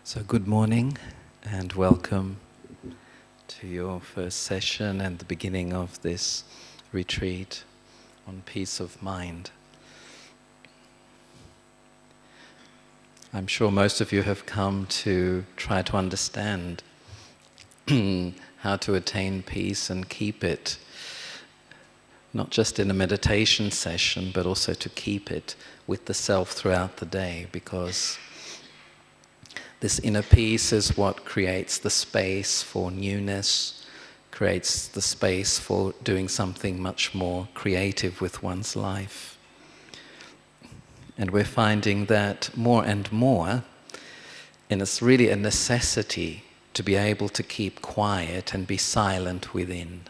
So good morning and welcome to your first session and the beginning of this retreat on peace of mind. I'm sure most of you have come to try to understand how to attain peace and keep it, not just in a meditation session, but also to keep it with the self throughout the day, because this inner peace is what creates the space for newness, creates the space for doing something much more creative with one's life. And we're finding that more and more, and it's really a necessity to be able to keep quiet and be silent within,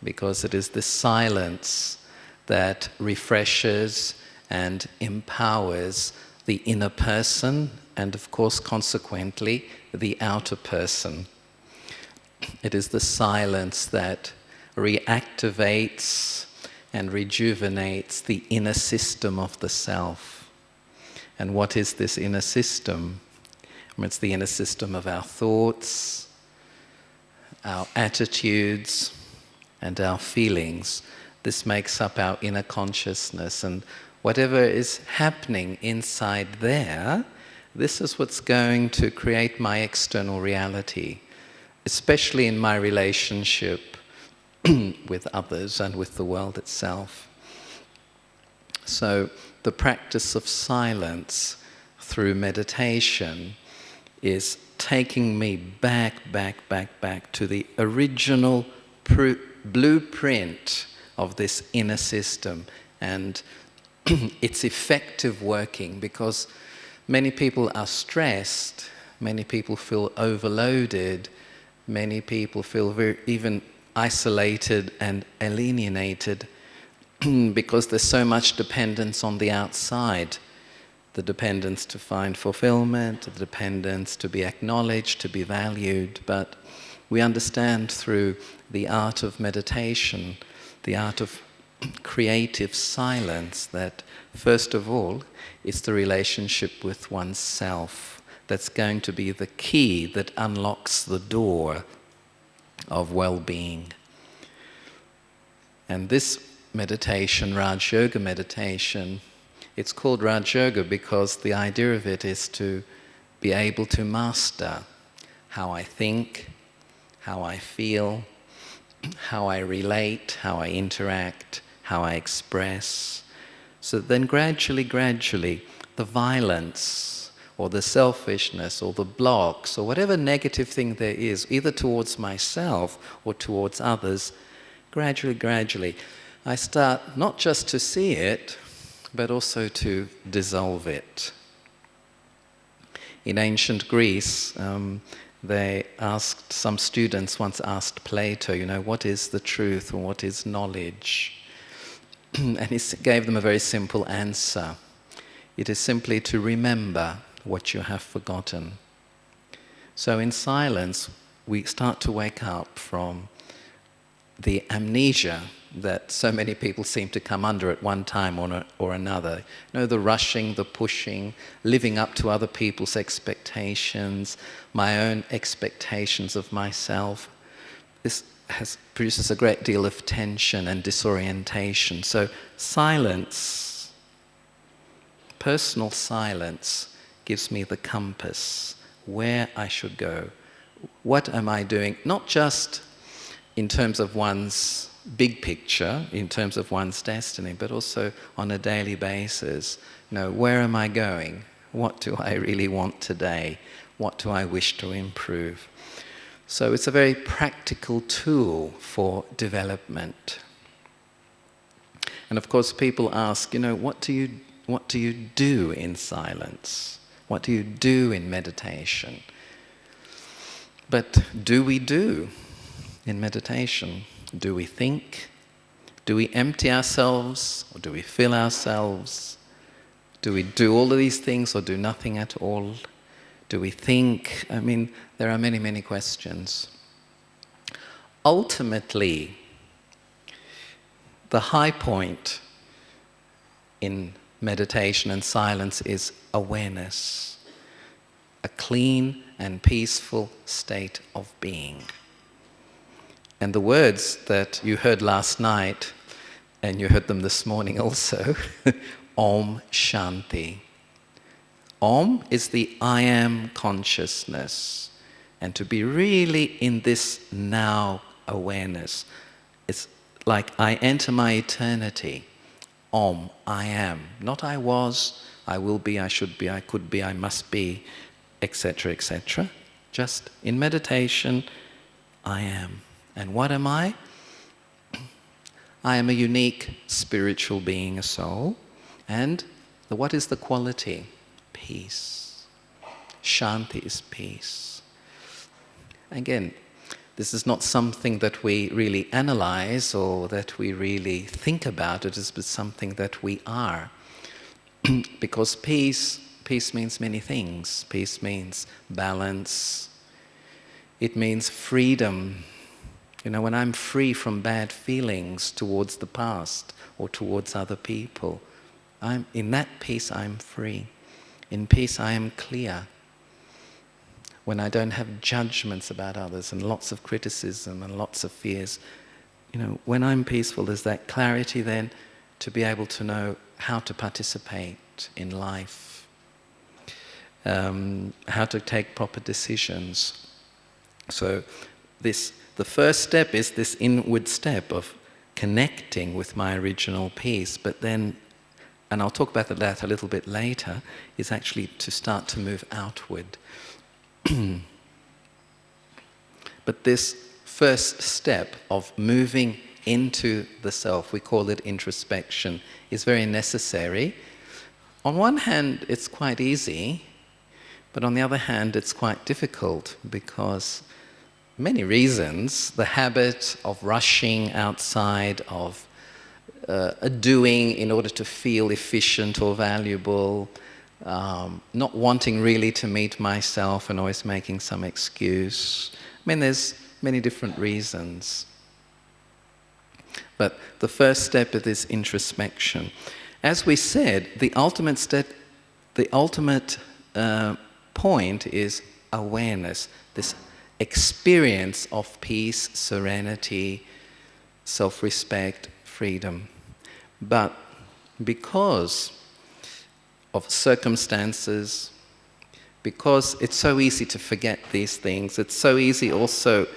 because it is this silence that refreshes and empowers the inner person, and of course, consequently, the outer person. It is the silence that reactivates and rejuvenates the inner system of the self. And what is this inner system? It's the inner system of our thoughts, our attitudes, and our feelings. This makes up our inner consciousness, and whatever is happening inside there, this is what's going to create my external reality, especially in my relationship with others and with the world itself. So the practice of silence through meditation is taking me back to the original blueprint of this inner system and its effective working, because many people are stressed, many people feel overloaded, many people feel even isolated and alienated because there's so much dependence on the outside. The dependence to find fulfillment, the dependence to be acknowledged, to be valued. But we understand through the art of meditation, the art of creative silence, that first of all, it's the relationship with oneself that's going to be the key that unlocks the door of well-being. And this meditation, Raj Yoga meditation, it's called Raj Yoga because the idea of it is to be able to master how I think, how I feel, how I relate, how I interact, how I express. So then gradually, the violence or the selfishness or the blocks or whatever negative thing there is, either towards myself or towards others, gradually, I start not just to see it, but also to dissolve it. In ancient Greece, some students once asked Plato, what is the truth or what is knowledge? And he gave them a very simple answer. It is simply to remember what you have forgotten. So in silence, we start to wake up from the amnesia that so many people seem to come under at one time or another. The rushing, the pushing, living up to other people's expectations, my own expectations of myself. This produces a great deal of tension and disorientation. So silence, personal silence, gives me the compass, where I should go. What am I doing? Not just in terms of one's big picture, in terms of one's destiny, but also on a daily basis. Where am I going? What do I really want today? What do I wish to improve? So it's a very practical tool for development. And of course people ask, what do you do in silence? What do you do in meditation? But do we do in meditation? Do we think? Do we empty ourselves, or do we fill ourselves? Do we do all of these things or do nothing at all? Do we think? There are many questions. Ultimately, the high point in meditation and silence is awareness. a clean and peaceful state of being. And the words that you heard last night, and you heard them this morning also, Om Shanti. Om is the I am consciousness. And to be really in this now awareness, it's like I enter my eternity. Om, I am. Not I was, I will be, I should be, I could be, I must be, etc., etc. Just in meditation, I am. And what am I? I am a unique spiritual being, a soul. And what is the quality? Peace. Shanti is peace. Again, this is not something that we really analyze or that we really think about. It is something that we are. Because peace means many things. Peace means balance. It means freedom. You know, when I'm free from bad feelings towards the past or towards other people, in that peace I'm free. In peace I am clear. When I don't have judgments about others and lots of criticism and lots of fears, you know, when I'm peaceful, there's that clarity then to be able to know how to participate in life, how to take proper decisions. So the first step is this inward step of connecting with my original peace, but then, and I'll talk about that a little bit later, is actually to start to move outward. But this first step of moving into the self, we call it introspection, is very necessary. On one hand, it's quite easy, but on the other hand, it's quite difficult because many reasons. The habit of rushing outside, of doing in order to feel efficient or valuable, not wanting really to meet myself and always making some excuse. I mean, there's many different reasons. But the first step is this introspection. As we said, the ultimate step, the ultimate point is awareness, this experience of peace, serenity, self-respect, freedom. But because of circumstances, because it's so easy to forget these things, it's so easy also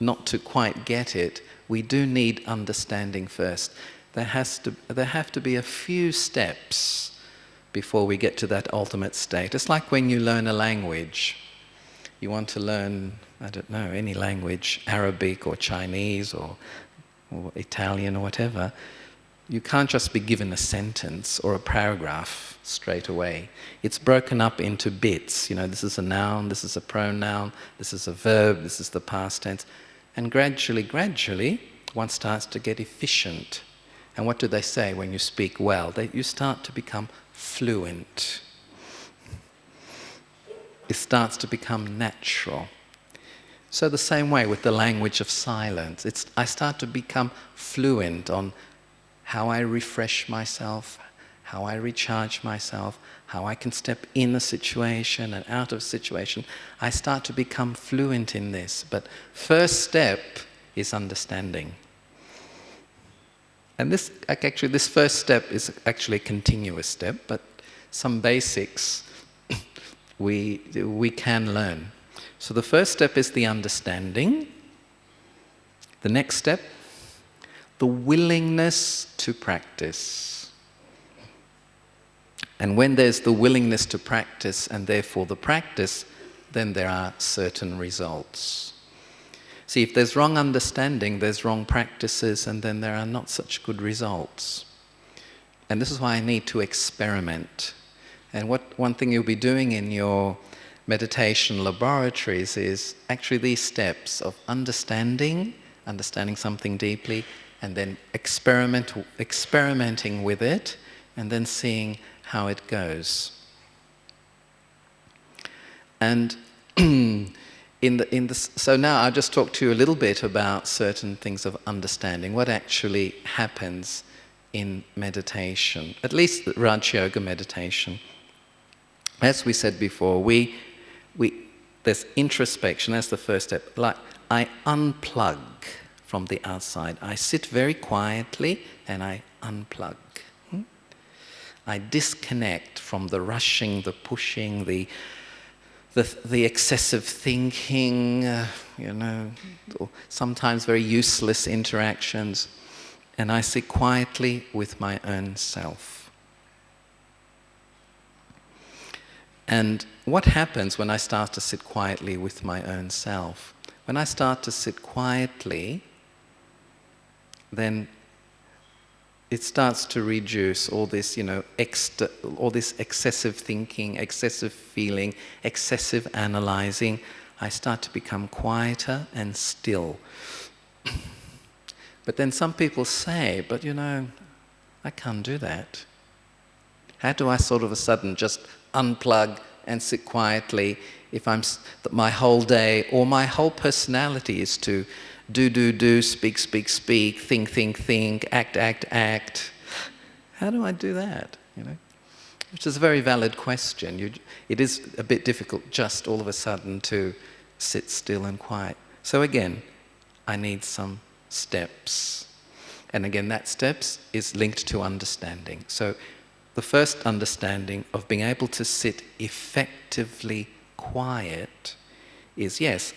not to quite get it, we do need understanding first. There have to be a few steps before we get to that ultimate state. It's like when you learn a language. You want to learn, I don't know, any language, Arabic or Chinese or Italian or whatever. You can't just be given a sentence or a paragraph straight away. It's broken up into bits. You know, this is a noun, this is a pronoun, this is a verb, this is the past tense. And gradually, one starts to get efficient. And what do they say when you speak well? You start to become fluent. It starts to become natural. So the same way with the language of silence. I start to become fluent on how I refresh myself, how I recharge myself, how I can step in a situation and out of a situation. I start to become fluent in this. But first step is understanding. And this first step is actually a continuous step, but some basics we can learn. So the first step is the understanding. The next step, the willingness to practice. And when there's the willingness to practice and therefore the practice, then there are certain results. See, if there's wrong understanding, there's wrong practices, and then there are not such good results. And this is why I need to experiment. And one thing you'll be doing in your meditation laboratories is actually these steps of understanding something deeply, and then experimenting with it, and then seeing how it goes. And so now I'll just talk to you a little bit about certain things of understanding, what actually happens in meditation, at least the Raj Yoga meditation. As we said before, we there's introspection, that's the first step. Like, I unplug from the outside. I sit very quietly and I unplug. I disconnect from the rushing, the pushing, the excessive thinking, or sometimes very useless interactions, and I sit quietly with my own self. And what happens when I start to sit quietly with my own self? When I start to sit quietly, then it starts to reduce all this, all this excessive thinking, excessive feeling, excessive analyzing. I start to become quieter and still. But then some people say, but I can't do that. How do I sort of a sudden just unplug and sit quietly if my whole day or my whole personality is to do, speak, think, act. How do I do that? Which is a very valid question. It is a bit difficult just all of a sudden to sit still and quiet. So again, I need some steps. And again, that steps is linked to understanding. So the first understanding of being able to sit effectively quiet is, yes,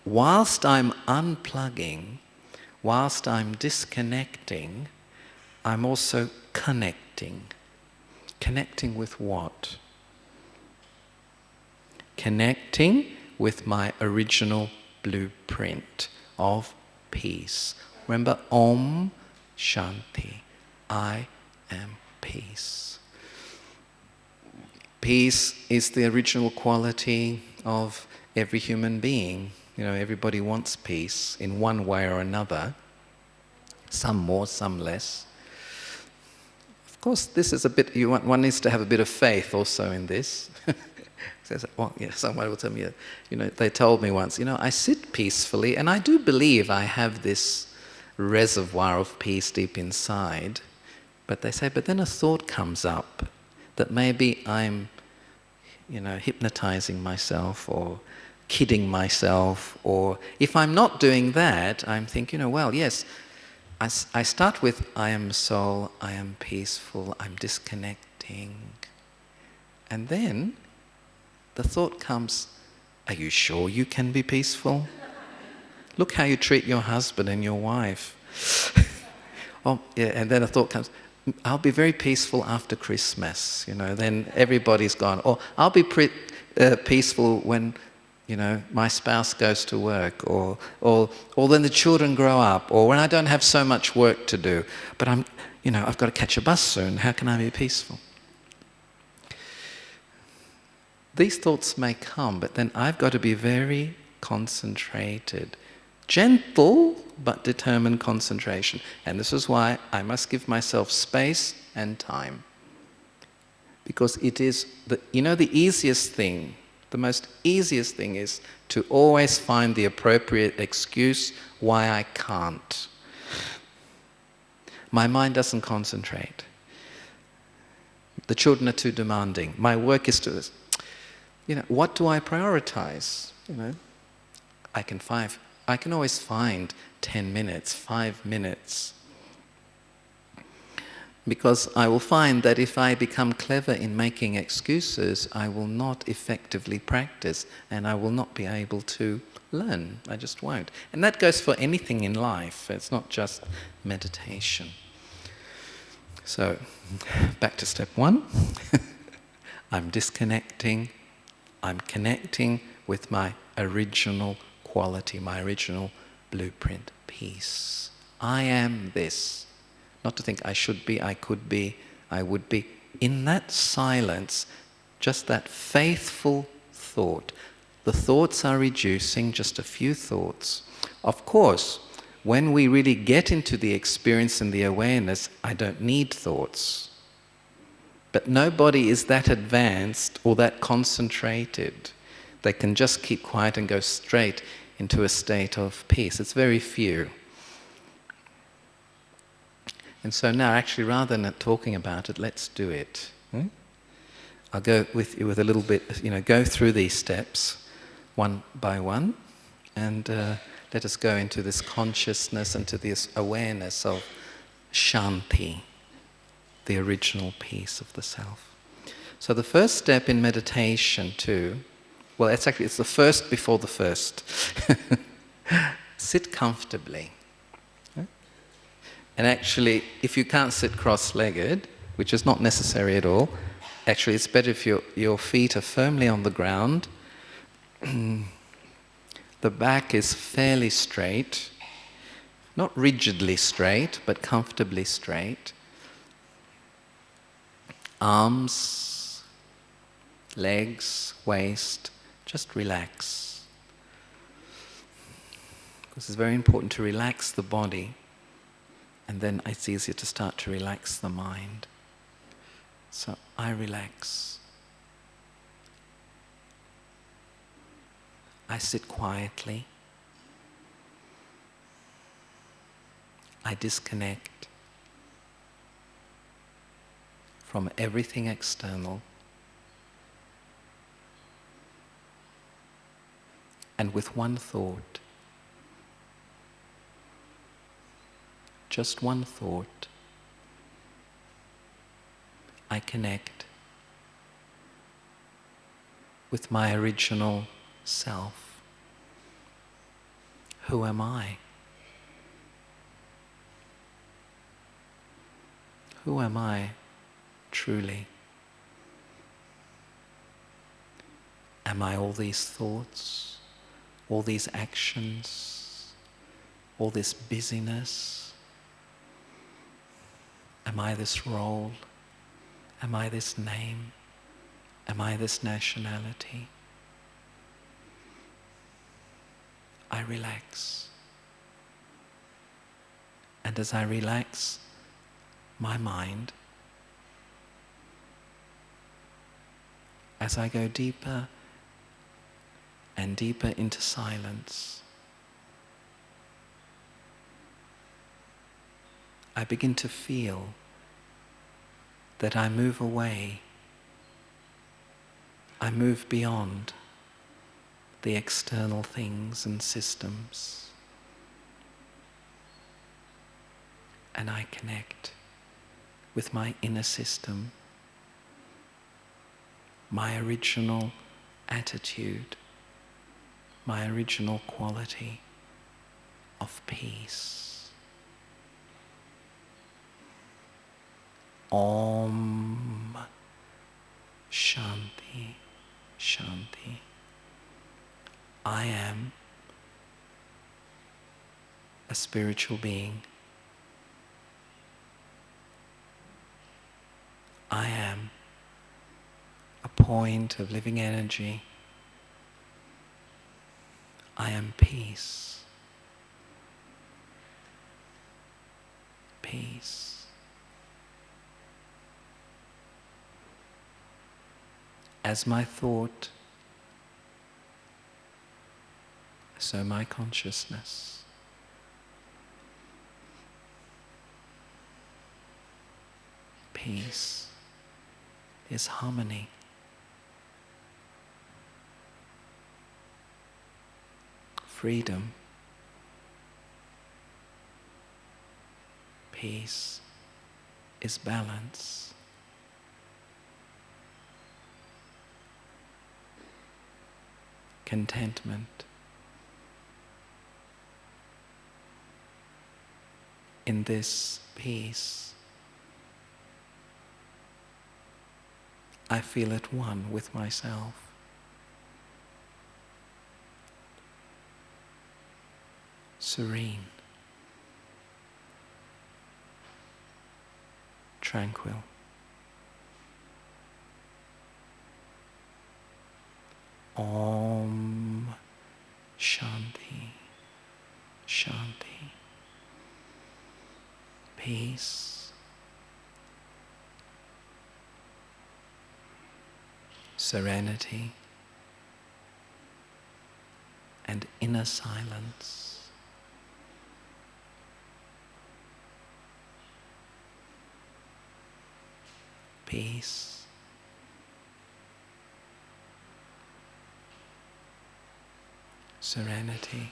whilst I'm unplugging, whilst I'm disconnecting, I'm also connecting. Connecting with what? Connecting with my original blueprint of peace. Remember, Om Shanti. I am peace. Peace is the original quality of every human being. Everybody wants peace in one way or another. Some more, some less. Of course, this is one needs to have a bit of faith also in this. Someone will tell me, they told me once, I sit peacefully and I do believe I have this reservoir of peace deep inside. But they say, but then a thought comes up that maybe I'm, hypnotizing myself or kidding myself, or if I'm not doing that, I'm thinking, well, yes, I start with I am soul, I am peaceful, I'm disconnecting. And then the thought comes, are you sure you can be peaceful? Look how you treat your husband and your wife. And then a thought comes, I'll be very peaceful after Christmas, then everybody's gone. Or I'll be peaceful when, my spouse goes to work, or when the children grow up, or when I don't have so much work to do. But I've got to catch a bus soon. How can I be peaceful? These thoughts may come, but then I've got to be very concentrated. Gentle, but determined concentration. And this is why I must give myself space and time. Because it is, the easiest thing, the most easiest thing is to always find the appropriate excuse why I can't. My mind doesn't concentrate. The children are too demanding. My work is too... what do I prioritize? I can always find 10 minutes, 5 minutes. Because I will find that if I become clever in making excuses, I will not effectively practice and I will not be able to learn. I just won't. And that goes for anything in life. It's not just meditation. So, back to step 1. I'm disconnecting. I'm connecting with my original quality, my original blueprint, peace. I am this. Not to think I should be, I could be, I would be. In that silence, just that faithful thought. The thoughts are reducing, just a few thoughts. Of course, when we really get into the experience and the awareness, I don't need thoughts. But nobody is that advanced or that concentrated. They can just keep quiet and go straight into a state of peace. It's very few. And so now, actually, rather than talking about it, let's do it. I'll go with you with a little bit, go through these steps. one by one, and let us go into this consciousness and to this awareness of Shanti, the original peace of the self. So the first step in meditation too, well, it's the first before the first. Sit comfortably. And actually, if you can't sit cross-legged, which is not necessary at all, actually it's better if your feet are firmly on the ground. The back is fairly straight, not rigidly straight, but comfortably straight. Arms, legs, waist, just relax. Because it's very important to relax the body, and then it's easier to start to relax the mind. So I relax. I sit quietly. I disconnect from everything external. And with one thought, just one thought, I connect with my original self. Who am I? Who am I truly? Am I all these thoughts, all these actions, all this busyness? Am I this role? Am I this name? Am I this nationality? I relax. And as I relax my mind, as I go deeper and deeper into silence, I begin to feel that I move away, I move beyond the external things and systems, and I connect with my inner system, my original attitude, my original quality of peace. Om Shanti, Shanti. I am a spiritual being. I am a point of living energy. I am peace. Peace. As my thought, so my consciousness. Peace is harmony. Freedom. Peace is balance. Contentment. In this peace, I feel at one with myself. Serene. Tranquil. Om Shanti, Shanti. Peace. Serenity. And inner silence. Peace. serenity,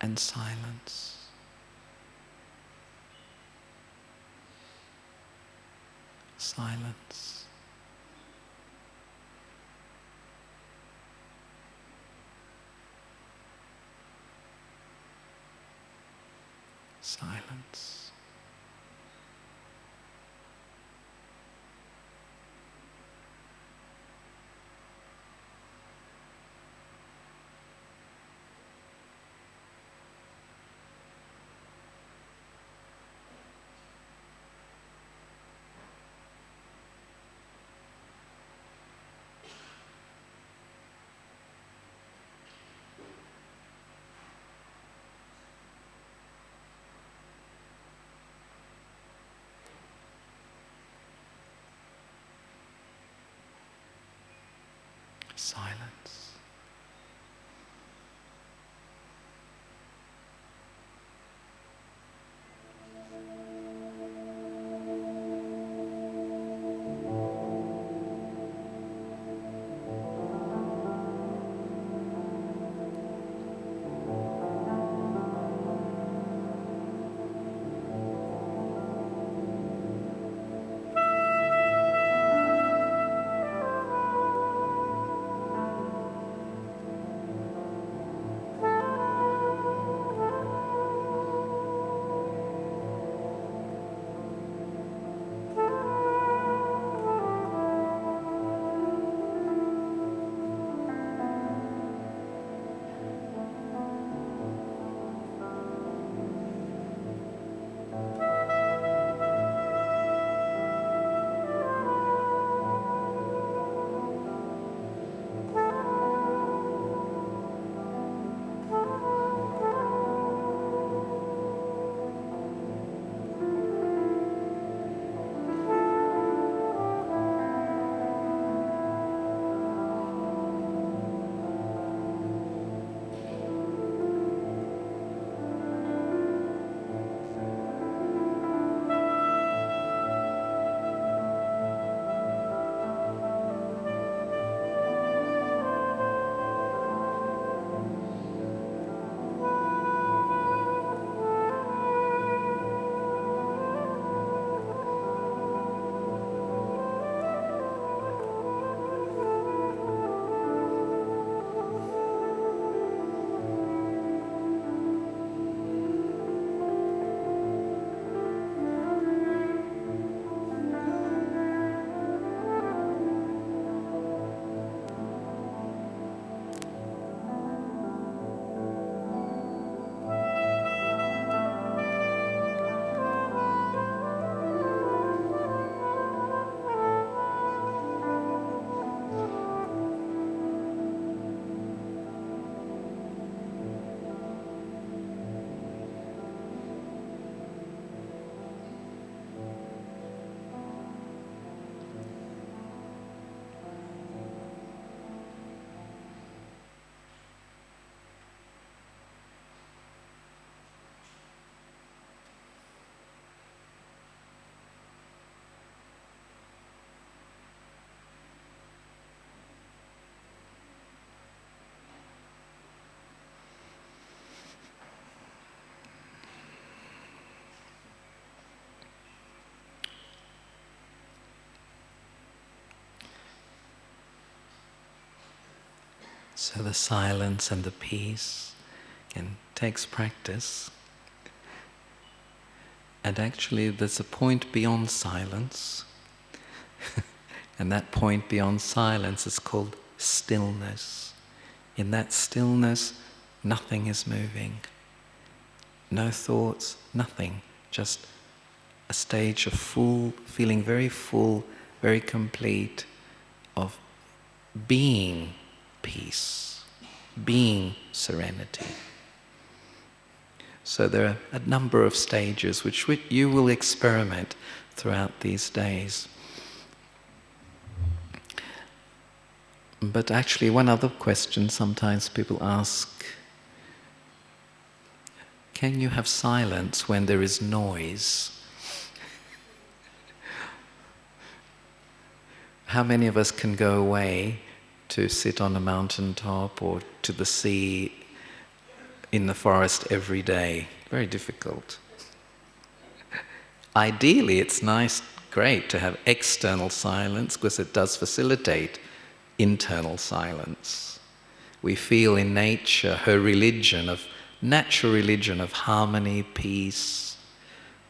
and silence. Silence. Silence. Silence. So the silence and the peace takes practice. And actually there's a point beyond silence. And that point beyond silence is called stillness. In that stillness, nothing is moving. No thoughts, nothing. Just a stage of feeling very full, very complete, of being peace, being serenity. So there are a number of stages which you will experiment throughout these days. But actually, one other question sometimes people ask, can you have silence when there is noise? How many of us can go away to sit on a mountaintop or to the sea in the forest every day. Very difficult. Ideally, it's nice, great to have external silence because it does facilitate internal silence. We feel in nature her religion of natural religion of harmony, peace,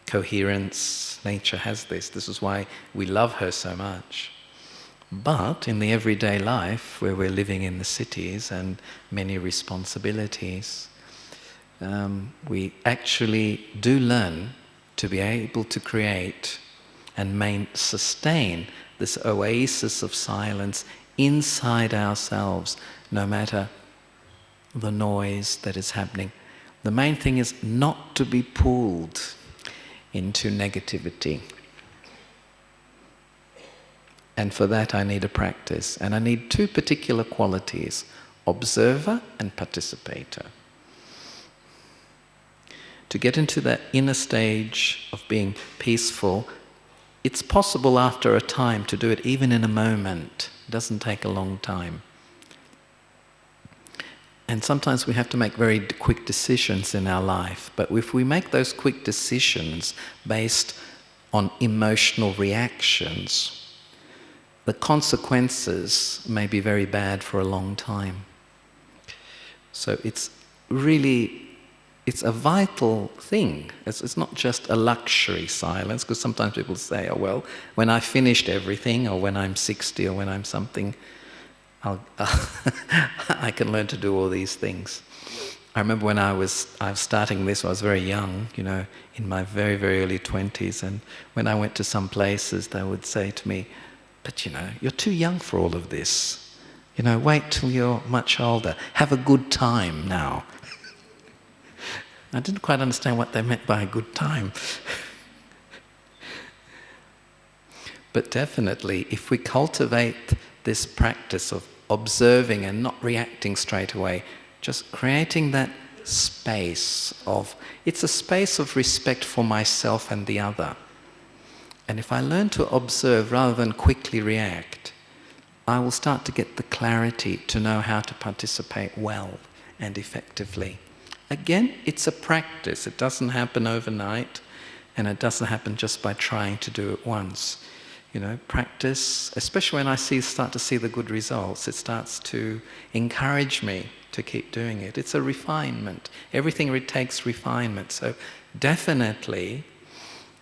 coherence. Nature has this. This is why we love her so much. But in the everyday life, where we're living in the cities and many responsibilities, we actually do learn to be able to create and sustain this oasis of silence inside ourselves, no matter the noise that is happening. The main thing is not to be pulled into negativity. And for that I need a practice. And I need two particular qualities: observer and participator. To get into that inner stage of being peaceful, it's possible after a time to do it even in a moment. It doesn't take a long time. And sometimes we have to make very quick decisions in our life. But if we make those quick decisions based on emotional reactions, the consequences may be very bad for a long time. So it's a vital thing. It's not just a luxury silence, because sometimes people say, oh well, when I finished everything, or when I'm 60, or when I'm something, I can learn to do all these things. I remember when I was starting this, I was very young, in my very, very early 20s, and when I went to some places, they would say to me, but you're too young for all of this. Wait till you're much older. Have a good time now. I didn't quite understand what they meant by a good time. But definitely, if we cultivate this practice of observing and not reacting straight away, just creating that space it's a space of respect for myself and the other. And if I learn to observe rather than quickly react, I will start to get the clarity to know how to participate well and effectively. Again, it's a practice. It doesn't happen overnight, and it doesn't happen just by trying to do it once. Practice, especially when I start to see the good results, it starts to encourage me to keep doing it. It's a refinement. Everything takes refinement. So definitely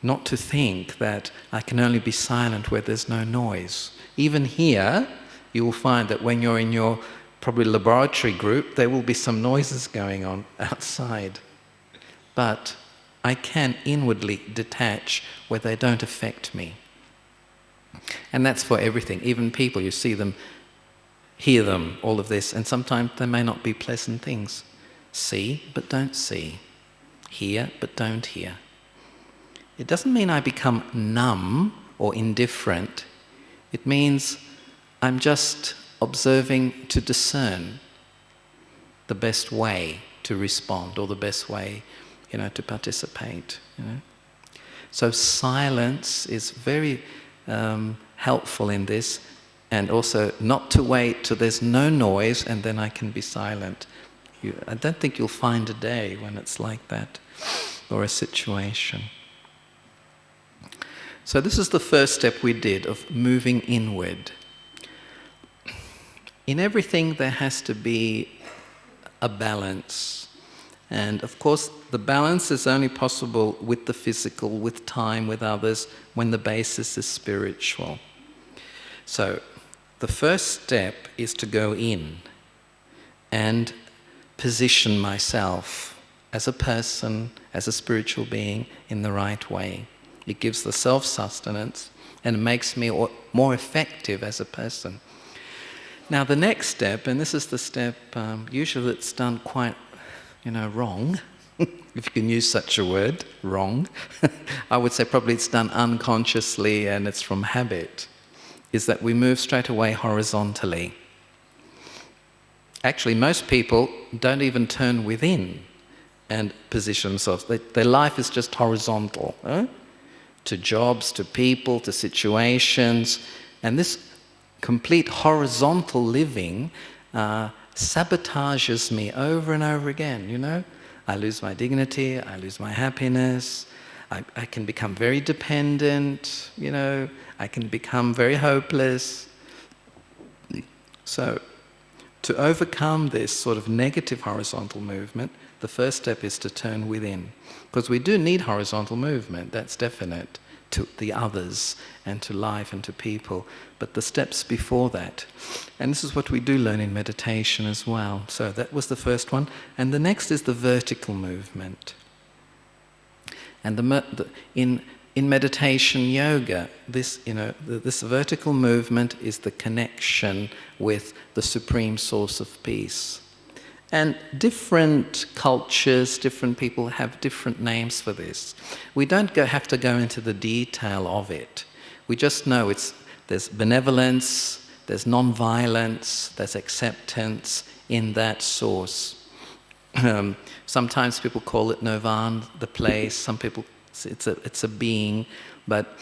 not to think that I can only be silent where there's no noise. Even here, you will find that when you're in your probably laboratory group, there will be some noises going on outside. But I can inwardly detach where they don't affect me. And that's for everything. Even people, you see them, hear them, all of this, and sometimes they may not be pleasant things. See, but don't see. Hear, but don't hear. It doesn't mean I become numb or indifferent. It means I'm just observing to discern the best way to respond, or the best way, to participate. So silence is very helpful in this, and also not to wait till there's no noise and then I can be silent. I don't think you'll find a day when it's like that, or a situation. So this is the first step we did of moving inward. In everything there has to be a balance. And of course, the balance is only possible with the physical, with time, with others, when the basis is spiritual. So the first step is to go in and position myself as a person, as a spiritual being, in the right way. It gives the self-sustenance and makes me more effective as a person. Now the next step, and this is the step usually it's done quite, wrong, if you can use such a word, wrong. I would say probably it's done unconsciously and it's from habit, is that we move straight away horizontally. Actually, most people don't even turn within and position themselves. Their life is just horizontal, to jobs, to people, to situations, and this complete horizontal living sabotages me over and over again, you know? I lose my dignity, I lose my happiness, I can become very dependent, you know, I can become very hopeless. So, to overcome this sort of negative horizontal movement, the first step is to turn within. Because we do need horizontal movement, that's definite, to the others and to life and to people. But the steps before that, and this is what we do learn in meditation as well. So that was the first one. And the next is the vertical movement. And in meditation yoga, this, you know, this vertical movement is the connection with the supreme source of peace. And different cultures, different people have different names for this. We don't have to go into the detail of it. We just know there's benevolence, there's non-violence, there's acceptance in that source. Sometimes people call it nirvana, the place. Some people, it's a being. But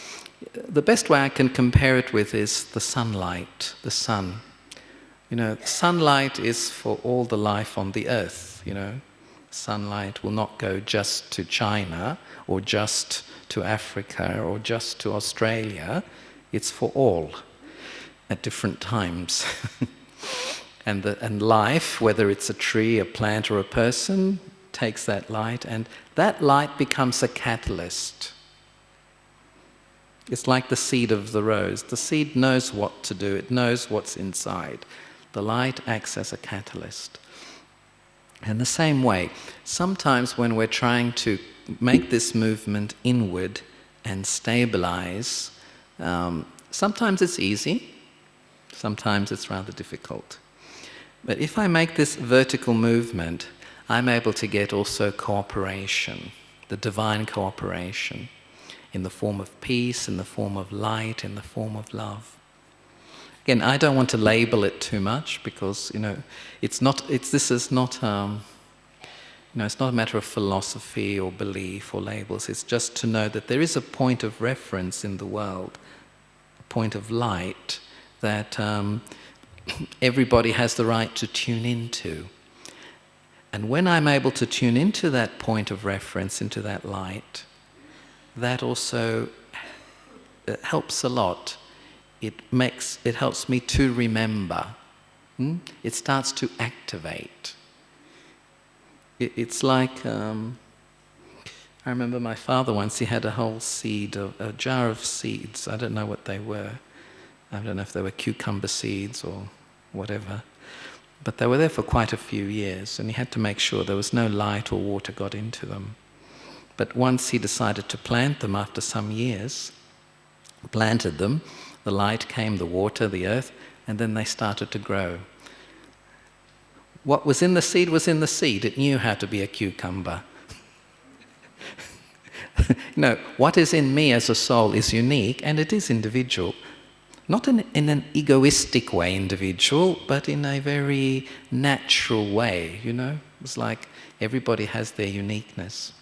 the best way I can compare it with is the sunlight, the sun. You know, sunlight is for all the life on the earth, you know. Sunlight will not go just to China, or just to Africa, or just to Australia. It's for all, at different times. And life, whether it's a tree, a plant, or a person, takes that light, and that light becomes a catalyst. It's like the seed of the rose. The seed knows what to do. It knows what's inside. The light acts as a catalyst. In the same way, sometimes when we're trying to make this movement inward and stabilize, sometimes it's easy, sometimes it's rather difficult. But if I make this vertical movement, I'm able to get also cooperation, the divine cooperation, in the form of peace, in the form of light, in the form of love. Again, I don't want to label it too much because, you know, it's not a matter of philosophy or belief or labels. It's just to know that there is a point of reference in the world, a point of light that everybody has the right to tune into. And when I'm able to tune into that point of reference, into that light, that also helps a lot. It helps me to remember. It starts to activate. It's like, I remember my father once, he had a whole a jar of seeds. I don't know what they were. I don't know if they were cucumber seeds or whatever. But they were there for quite a few years, and he had to make sure there was no light or water got into them. But once he decided to plant them after some years, planted them, the light came, the water, the earth, and then they started to grow. What was in the seed was in the seed. It knew how to be a cucumber. No, what is in me as a soul is unique, and it is individual. Not in an egoistic way individual, but in a very natural way, you know? It's like everybody has their uniqueness.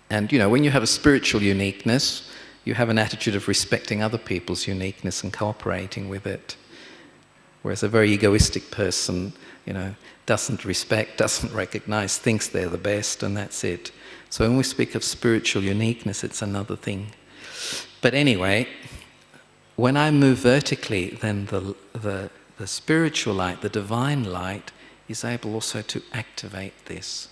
And, you know, when you have a spiritual uniqueness, you have an attitude of respecting other people's uniqueness and cooperating with it. Whereas a very egoistic person, you know, doesn't respect, doesn't recognize, thinks they're the best, and that's it. So when we speak of spiritual uniqueness, it's another thing. But anyway, when I move vertically, then the spiritual light, the divine light, is able also to activate this.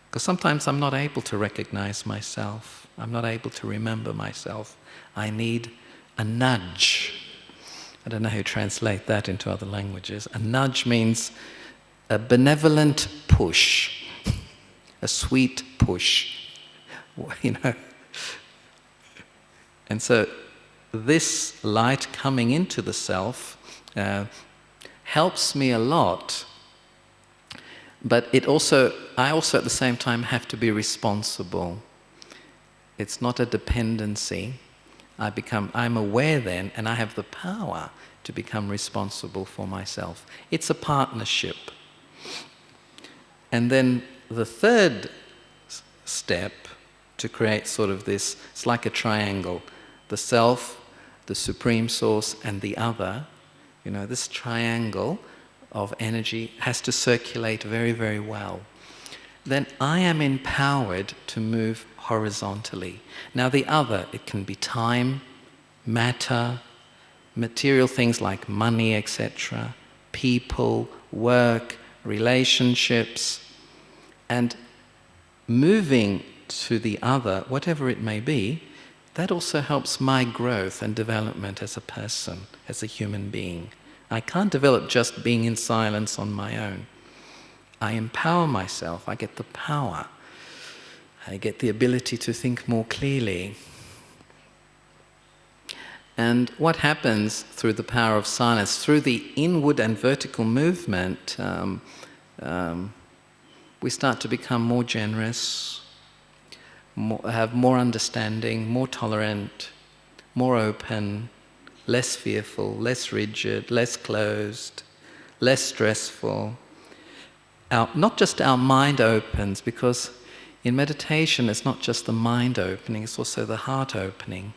Because sometimes I'm not able to recognize myself. I'm not able to remember myself. I need a nudge. I don't know how you translate that into other languages. A nudge means a benevolent push, a sweet push, you know. And so this light coming into the self helps me a lot, but I also at the same time have to be responsible. It's not a dependency. I'm aware then, and I have the power to become responsible for myself. It's a partnership. And then the third step to create sort of this, it's like a triangle. The self, the Supreme Source and the other, this triangle of energy has to circulate very, very well. Then I am empowered to move horizontally. Now the other, it can be time, matter, material things like money, etc., people, work, relationships, and moving to the other, whatever it may be, that also helps my growth and development as a person, as a human being. I can't develop just being in silence on my own. I empower myself, I get the power, I get the ability to think more clearly. And what happens through the power of silence, through the inward and vertical movement, we start to become more generous, have more understanding, more tolerant, more open, less fearful, less rigid, less closed, less stressful. Not just our mind opens, because in meditation it's not just the mind opening, it's also the heart opening.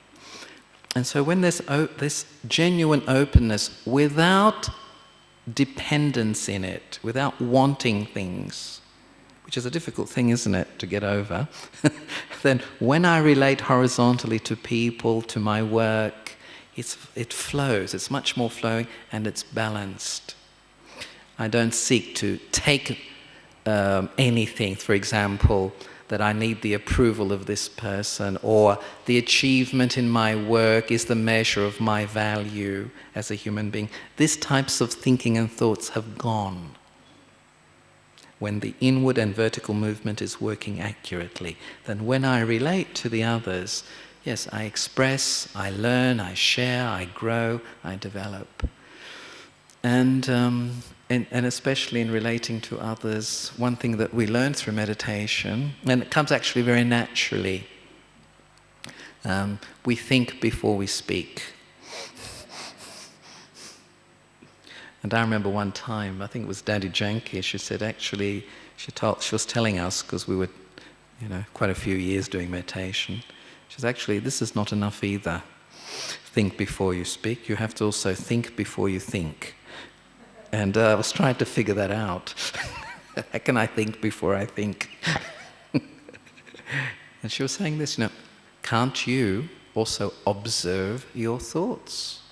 And so when there's this genuine openness without dependence in it, without wanting things, which is a difficult thing, isn't it, to get over, then when I relate horizontally to people, to my work, it flows, it's much more flowing and it's balanced. I don't seek to take anything, for example, that I need the approval of this person, or the achievement in my work is the measure of my value as a human being. These types of thinking and thoughts have gone when the inward and vertical movement is working accurately. Then when I relate to the others, yes, I express, I learn, I share, I grow, I develop. And especially in relating to others, one thing that we learn through meditation, and it comes actually very naturally, we think before we speak. And I remember one time, I think it was Daddy Janki, she said actually, she was telling us, because we were quite a few years doing meditation, she says actually this is not enough either. Think before you speak, you have to also think before you think. And I was trying to figure that out. How can I think before I think? And she was saying this, can't you also observe your thoughts?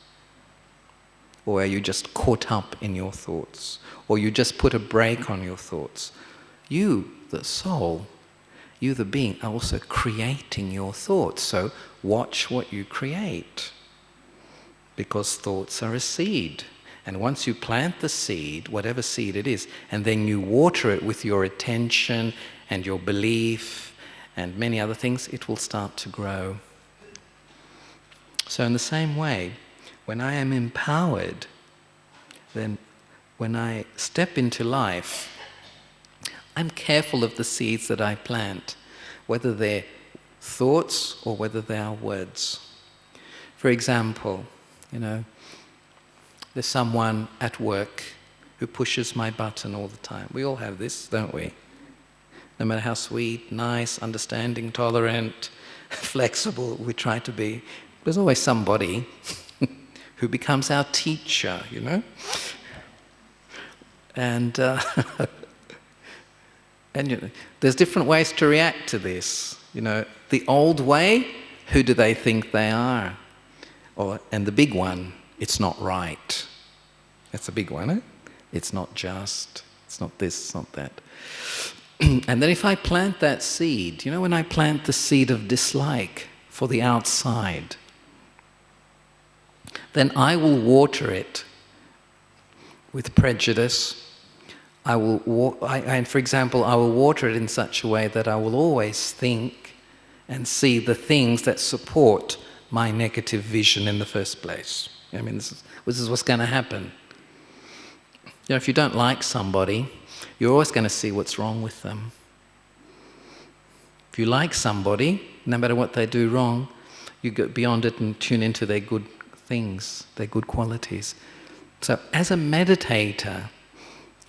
Or are you just caught up in your thoughts? Or you just put a brake on your thoughts? You, the soul, you, the being, are also creating your thoughts. So watch what you create. Because thoughts are a seed. And once you plant the seed, whatever seed it is, and then you water it with your attention and your belief and many other things, it will start to grow. So in the same way, when I am empowered, then when I step into life, I'm careful of the seeds that I plant, whether they're thoughts or whether they are words. For example, there's someone at work who pushes my button all the time. We all have this, don't we? No matter how sweet, nice, understanding, tolerant, flexible we try to be, there's always somebody who becomes our teacher, And, there's different ways to react to this. The old way, who do they think they are? And the big one, it's not right. That's a big one, eh? It's not just, it's not this, it's not that. And then if I plant that seed, when I plant the seed of dislike for the outside, then I will water it with prejudice. For example, I will water it in such a way that I will always think and see the things that support my negative vision in the first place. This is what's going to happen. If you don't like somebody, you're always going to see what's wrong with them. If you like somebody, no matter what they do wrong, you go beyond it and tune into their good things, their good qualities. So as a meditator,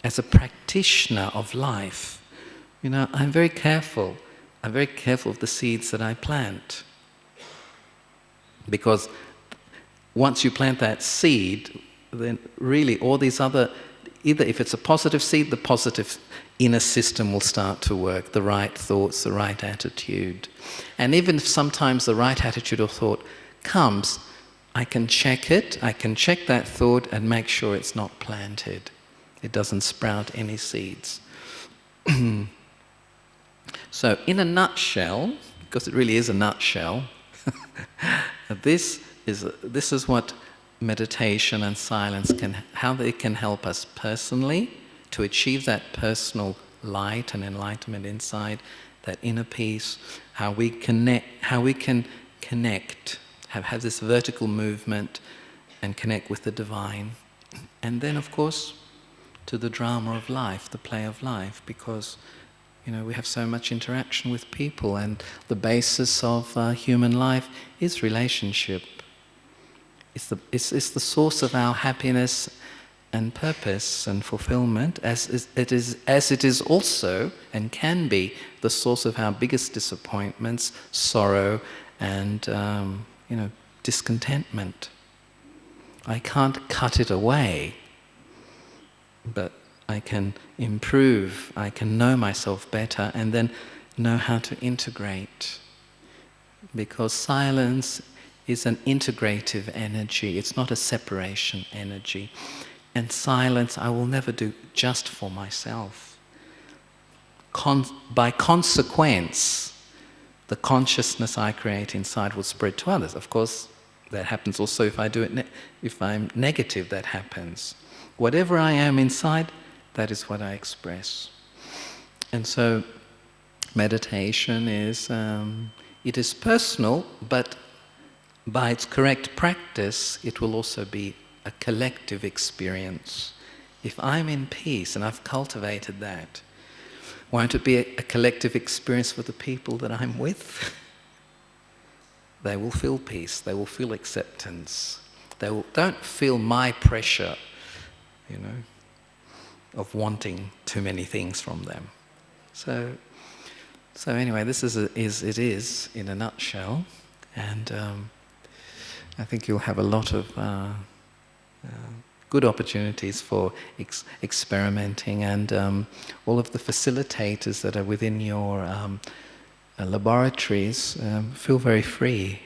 as a practitioner of life, I'm very careful. I'm very careful of the seeds that I plant. Because once you plant that seed, then really all these other, either if it's a positive seed, the positive inner system will start to work, the right thoughts, the right attitude. And even if sometimes the right attitude or thought comes, I can check it, I can check that thought and make sure it's not planted. It doesn't sprout any seeds. So in a nutshell, because it really is a nutshell, this is what meditation and silence how they can help us personally to achieve that personal light and enlightenment inside, that inner peace, how we can connect, have this vertical movement and connect with the divine. And then, of course, to the drama of life, the play of life, because we have so much interaction with people, and the basis of human life is relationship. It's the source of our happiness and purpose and fulfillment, as it is also and can be the source of our biggest disappointments, sorrow, and discontentment. I can't cut it away, but I can improve, I can know myself better, and then know how to integrate. Because silence is an integrative energy, it's not a separation energy. And silence I will never do just for myself. By consequence, the consciousness I create inside will spread to others. Of course, that happens also if I do it, if I'm negative, that happens. Whatever I am inside, that is what I express. And so meditation is, it is personal, but by its correct practice, it will also be a collective experience. If I'm in peace, and I've cultivated that, won't it be a collective experience for the people that I'm with? They will feel peace, they will feel acceptance. Don't feel my pressure, of wanting too many things from them. So anyway, this is in a nutshell, and I think you'll have a lot of good opportunities for experimenting, and all of the facilitators that are within your laboratories, feel very free,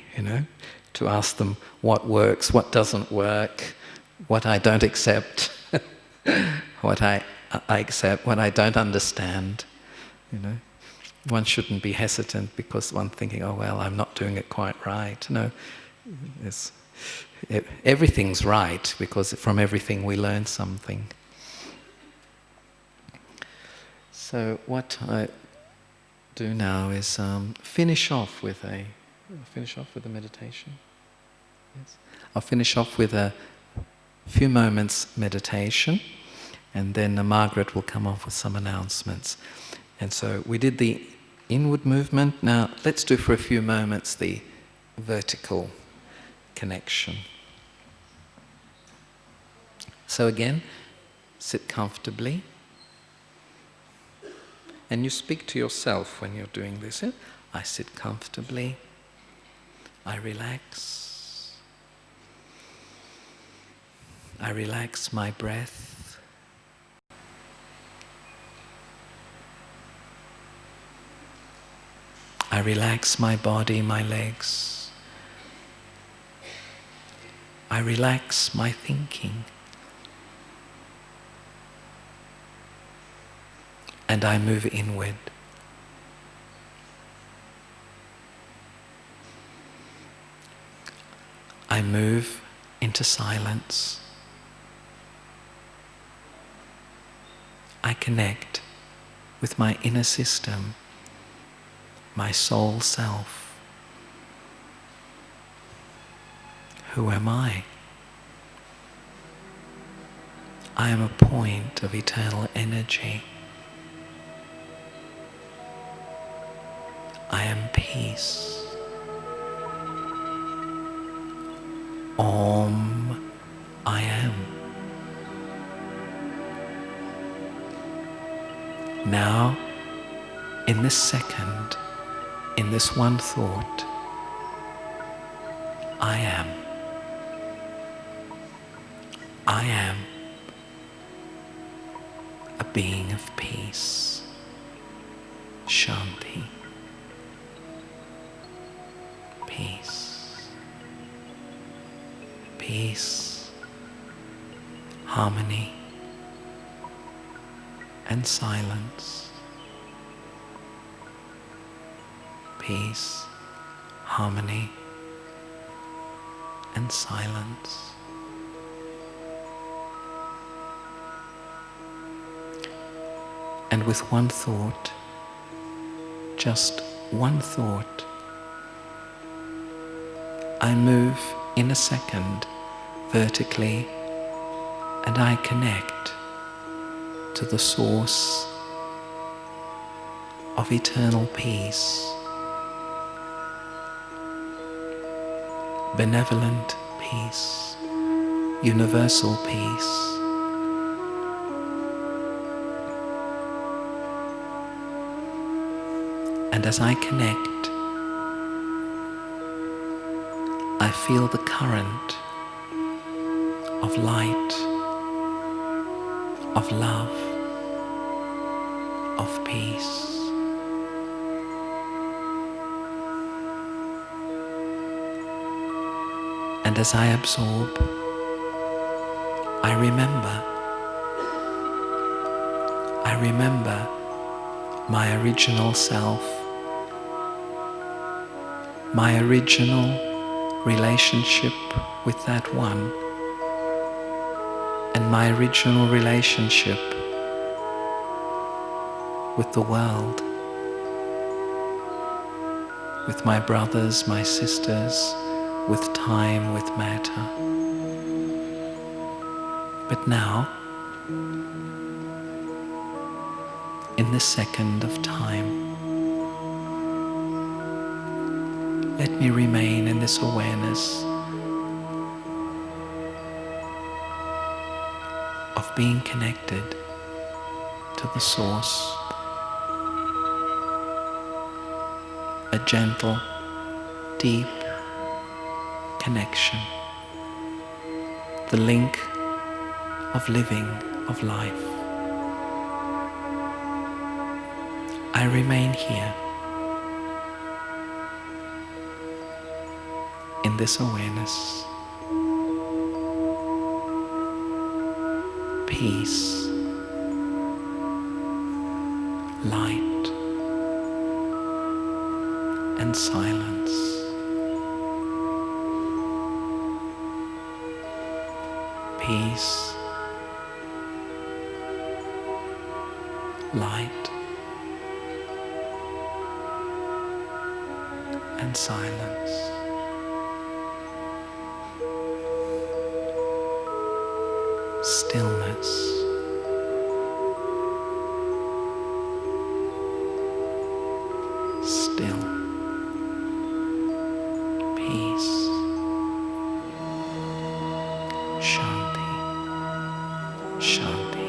to ask them what works, what doesn't work, what I don't accept, what I accept, what I don't understand. One shouldn't be hesitant because one's thinking, oh well, I'm not doing it quite right. No, everything's right, because from everything we learn something. So what I do now is finish off with a meditation. Yes. I'll finish off with a few moments meditation, and then Margaret will come off with some announcements. And so we did the inward movement. Now let's do for a few moments the vertical connection. So again, sit comfortably, and you speak to yourself when you're doing this. I sit comfortably, I relax my breath, I relax my body, my legs, I relax my thinking, and I move inward. I move into silence. I connect with my inner system, my soul self. Who am I? I am a point of eternal energy. I am peace. Om, I am. Now, in this second, in this one thought, I am. I am a being of peace. Shanti. Peace. Peace, harmony, and silence. Peace, harmony, and silence. And with one thought, just one thought, I move in a second vertically, and I connect to the source of eternal peace, benevolent peace, universal peace. And as I connect, I feel the current of light, of love, of peace. And as I absorb, I remember my original self, my original relationship with that one, and my original relationship with the world, with my brothers, my sisters, with time, with matter. But now, in this second of time, let me remain in this awareness of being connected to the source, a gentle, deep connection, the link of living, of life. I remain here in this awareness, peace, light, and silence. Peace, light, and silence. Stillness. Still. Peace. Shanti. Shanti.